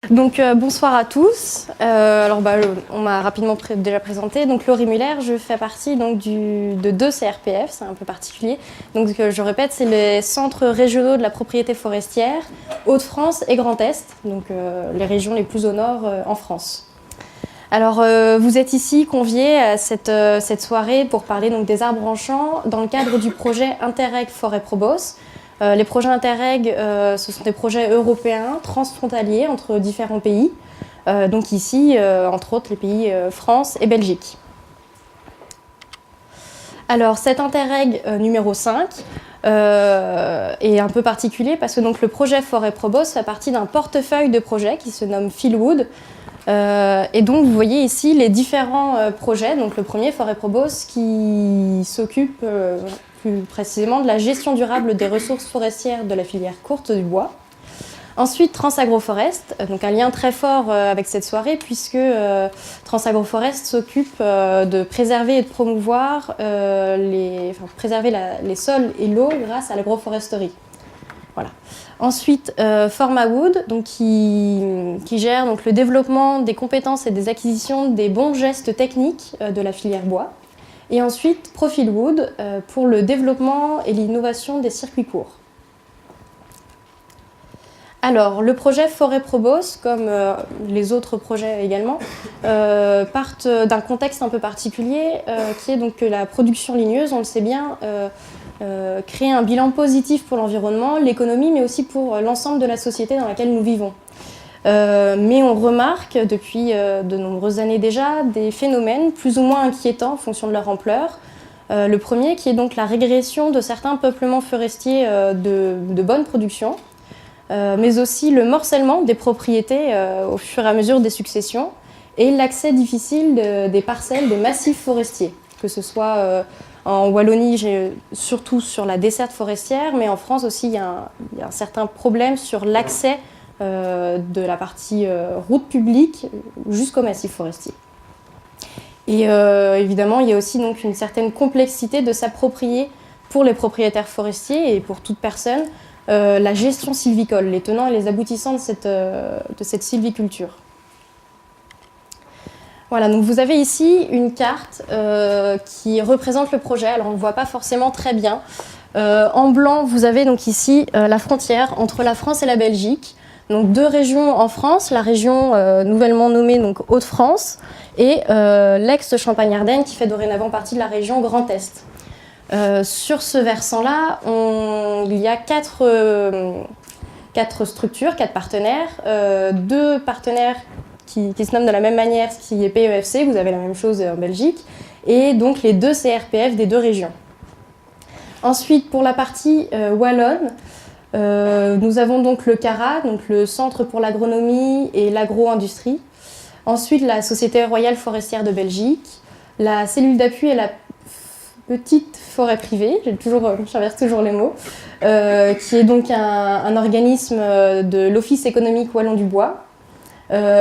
Donc bonsoir à tous. On m'a rapidement déjà présenté. Donc Laurie Muller, je fais partie donc, de deux CRPF, c'est un peu particulier. Donc je répète, c'est les centres régionaux de la propriété forestière, Hauts-de-France et Grand Est, donc les régions les plus au nord en France. Alors vous êtes ici conviés à cette soirée pour parler donc, des arbres branchants dans le cadre du projet Interreg Forêt Probos. Les projets Interreg, ce sont des projets européens, transfrontaliers entre différents pays. Donc ici, entre autres, les pays France et Belgique. Alors cet Interreg numéro 5 est un peu particulier parce que donc, le projet Forêt Probos fait partie d'un portefeuille de projets qui se nomme Fieldwood. Et donc vous voyez ici les différents projets. Donc le premier, Forêt Probos, qui s'occupe plus précisément de la gestion durable des ressources forestières de la filière courte du bois. Ensuite, Transagroforest, donc un lien très fort avec cette soirée puisque Transagroforest s'occupe de préserver et de promouvoir préserver les sols et l'eau grâce à l'agroforesterie. Voilà. Ensuite, Formawood, donc qui gère donc, le développement des compétences et des acquisitions des bons gestes techniques de la filière bois. Et ensuite, Profilwood pour le développement et l'innovation des circuits courts. Alors, le projet Forêt Probos, comme les autres projets également, partent d'un contexte un peu particulier qui est donc que la production ligneuse, on le sait bien, créer un bilan positif pour l'environnement, l'économie, mais aussi pour l'ensemble de la société dans laquelle nous vivons. Mais on remarque depuis de nombreuses années déjà des phénomènes plus ou moins inquiétants en fonction de leur ampleur. Le premier qui est donc la régression de certains peuplements forestiers de bonne production, mais aussi le morcellement des propriétés au fur et à mesure des successions et l'accès difficile des parcelles, des massifs forestiers, que ce soit en Wallonie, surtout sur la desserte forestière, mais en France aussi, il y a un certain problème sur l'accès de la partie route publique jusqu'au massif forestier. Et évidemment, il y a aussi donc, une certaine complexité de s'approprier pour les propriétaires forestiers et pour toute personne la gestion sylvicole, les tenants et les aboutissants de cette sylviculture. Voilà, donc vous avez ici une carte qui représente le projet. Alors on ne le voit pas forcément très bien. En blanc, vous avez donc ici la frontière entre la France et la Belgique. Donc deux régions en France, la région nouvellement nommée donc Hauts-de-France et l'ex-Champagne-Ardenne qui fait dorénavant partie de la région Grand Est. Sur ce versant-là, il y a quatre structures, 4 partenaires, 2 partenaires qui se nomment de la même manière, ce qui est PEFC, vous avez la même chose en Belgique, et donc les 2 CRPF des 2 régions. Ensuite, pour la partie wallonne, nous avons donc le CARA, donc le Centre pour l'agronomie et l'agro-industrie. Ensuite, la Société royale forestière de Belgique, la cellule d'appui et la petite forêt privée, j'inverse toujours les mots, qui est donc un organisme de l'Office économique wallon du bois,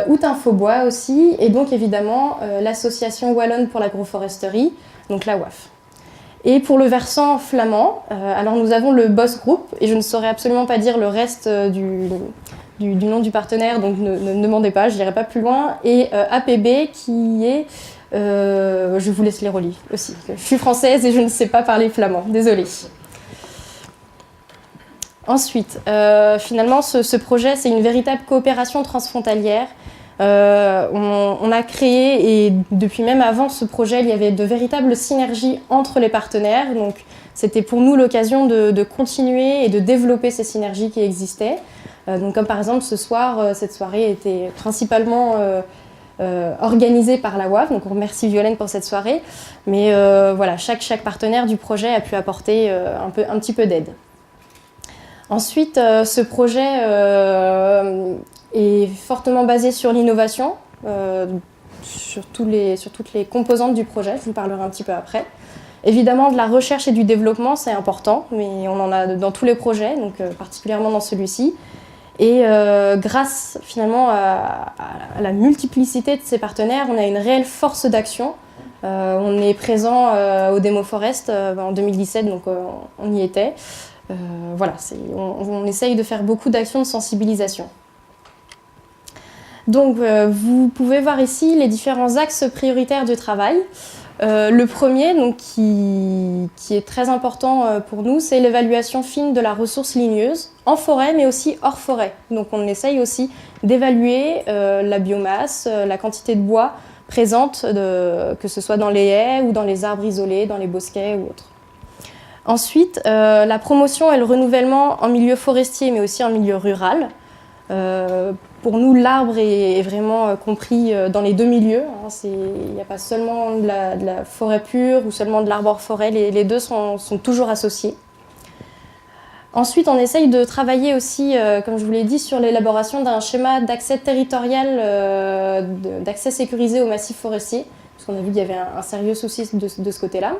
Outinfobois aussi, et donc évidemment l'association wallonne pour l'agroforesterie, donc la WAF. Et pour le versant flamand, alors nous avons le Boss Group, et je ne saurais absolument pas dire le reste du nom du partenaire, donc ne me demandez pas, je n'irai pas plus loin, et APB qui est... je vous laisse les relier aussi. Je suis française et je ne sais pas parler flamand, désolée. Ensuite, finalement, ce projet, c'est une véritable coopération transfrontalière. On a créé, et depuis même avant ce projet, il y avait de véritables synergies entre les partenaires. Donc, c'était pour nous l'occasion de continuer et de développer ces synergies qui existaient. Donc, comme par exemple, ce soir, cette soirée était principalement organisée par la WAF. Donc, on remercie Violaine pour cette soirée. Mais voilà, chaque partenaire du projet a pu apporter un petit peu d'aide. Ensuite, ce projet est fortement basé sur l'innovation, sur toutes les composantes du projet, je vous parlerai un petit peu après. Évidemment, de la recherche et du développement, c'est important, mais on en a dans tous les projets, donc particulièrement dans celui-ci. Et grâce finalement à la multiplicité de ces partenaires, on a une réelle force d'action. On est présent au Démo Forest en 2017, donc on y était. Voilà, on essaye de faire beaucoup d'actions de sensibilisation. Donc, vous pouvez voir ici les différents axes prioritaires du travail. Le premier, donc, qui est très important pour nous, c'est l'évaluation fine de la ressource ligneuse en forêt, mais aussi hors forêt. Donc, on essaye aussi d'évaluer la biomasse, la quantité de bois présente, que ce soit dans les haies ou dans les arbres isolés, dans les bosquets ou autres. Ensuite, la promotion et le renouvellement en milieu forestier, mais aussi en milieu rural. Pour nous, l'arbre est vraiment compris dans les deux milieux. Il n'y a pas seulement de la forêt pure ou seulement de l'arbre hors forêt. Les deux sont toujours associés. Ensuite, on essaye de travailler aussi, comme je vous l'ai dit, sur l'élaboration d'un schéma d'accès territorial, d'accès sécurisé au massif forestier, parce qu'on a vu qu'il y avait un sérieux souci de ce côté-là.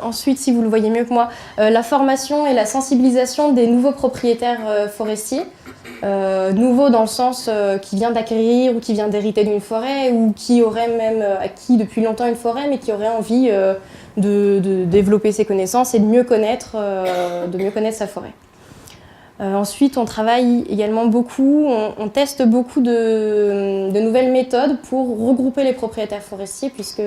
Ensuite, si vous le voyez mieux que moi, la formation et la sensibilisation des nouveaux propriétaires forestiers. Nouveau dans le sens qui vient d'acquérir ou qui vient d'hériter d'une forêt ou qui aurait même acquis depuis longtemps une forêt mais qui aurait envie de développer ses connaissances et de mieux connaître sa forêt. Ensuite, on travaille également beaucoup, on teste beaucoup de nouvelles méthodes pour regrouper les propriétaires forestiers puisque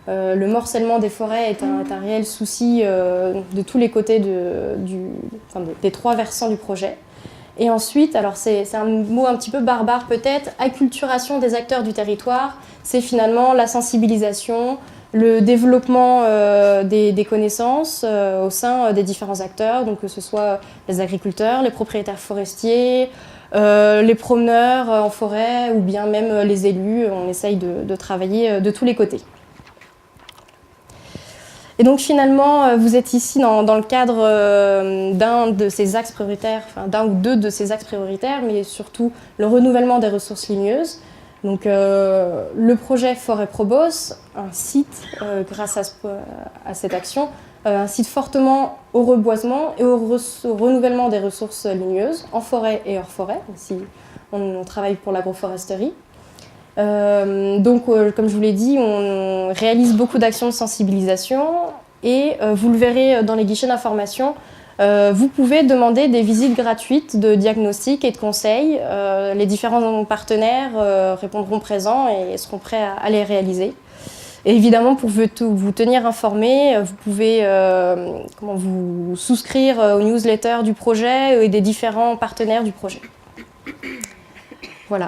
le morcellement des forêts est un réel souci de tous les côtés des trois versants du projet. Et ensuite, alors c'est un mot un petit peu barbare peut-être, acculturation des acteurs du territoire, c'est finalement la sensibilisation, le développement des connaissances au sein des différents acteurs, donc que ce soit les agriculteurs, les propriétaires forestiers, les promeneurs en forêt ou bien même les élus, on essaye de travailler de tous les côtés. Et donc finalement, vous êtes ici dans le cadre d'un de ces axes prioritaires, enfin d'un ou deux de ces axes prioritaires, mais surtout le renouvellement des ressources ligneuses. Donc le projet Forêt Probos, un site, grâce à cette action, un site fortement au reboisement et au renouvellement des ressources ligneuses, en forêt et hors forêt, si on travaille pour l'agroforesterie. Donc, comme je vous l'ai dit, on réalise beaucoup d'actions de sensibilisation et vous le verrez dans les guichets d'information, vous pouvez demander des visites gratuites de diagnostic et de conseils. Les différents partenaires répondront présents et seront prêts à les réaliser. Et évidemment, pour vous tenir informés, vous pouvez vous souscrire aux newsletters du projet et des différents partenaires du projet. Voilà.